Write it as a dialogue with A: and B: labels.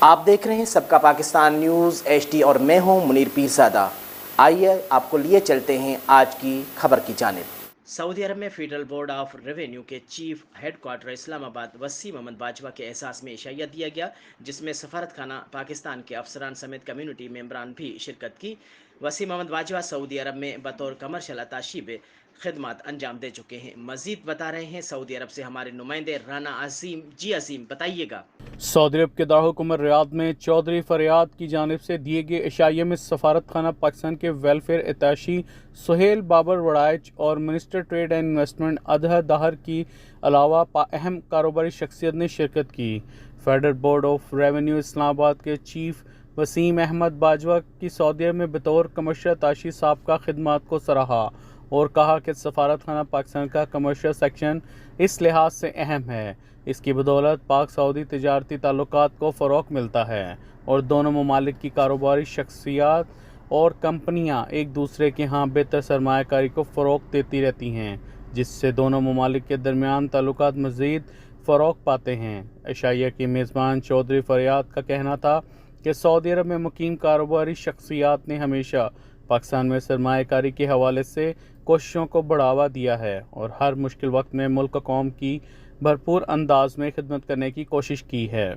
A: آپ دیکھ رہے ہیں سب کا پاکستان نیوز HD اور میں ہوں منیر پیرزادہ۔ آئیے آپ کو لیے چلتے ہیں آج کی خبر کی جانب۔ سعودی عرب میں فیڈرل بورڈ آف ریونیو کے چیف ہیڈ کوارٹر اسلام آباد وسیم احمد باجوہ کے احساس میں عشائیہ دیا گیا، جس میں سفارت خانہ پاکستان کے افسران سمیت کمیونٹی ممبران بھی شرکت کی۔ وسیم احمد باجوہ سعودی عرب میں بطور کمرشل اتاشی خدمات انجام دے چکے ہیں۔ مزید بتا رہے ہیں سعودی عرب سے ہمارے نمائندے رانا عظیم۔ جی عظیم بتائیے گا۔
B: سعودی عرب کے دارالحکومت ریاض میں چودھری فریاد کی جانب سے دیے گئے عشائیہ میں سفارت خانہ پاکستان کے ویلفیئر اتاشی سہیل بابر وڑائچ اور منسٹر ٹریڈ اینڈ انویسٹمنٹ اطہر داہر کی علاوہ اہم کاروباری شخصیت نے شرکت کی۔ فیڈرل بورڈ آف ریونیو اسلام آباد کے چیف وسیم احمد باجوہ کی سعودی عرب میں بطور کمرشل اتاشی سابقہ خدمات کو سراہا اور کہا کہ سفارت خانہ پاکستان کا کمرشل سیکشن اس لحاظ سے اہم ہے، اس کی بدولت پاک سعودی تجارتی تعلقات کو فروغ ملتا ہے اور دونوں ممالک کی کاروباری شخصیات اور کمپنیاں ایک دوسرے کے ہاں بہتر سرمایہ کاری کو فروغ دیتی رہتی ہیں، جس سے دونوں ممالک کے درمیان تعلقات مزید فروغ پاتے ہیں۔ عشائیہ کی میزبان چودھری فریاد کا کہنا تھا کہ سعودی عرب میں مقیم کاروباری شخصیات نے ہمیشہ پاکستان میں سرمایہ کاری کے حوالے سے کوششوں کو بڑھاوا دیا ہے اور ہر مشکل وقت میں ملک و قوم کی بھرپور انداز میں خدمت کرنے کی کوشش کی ہے۔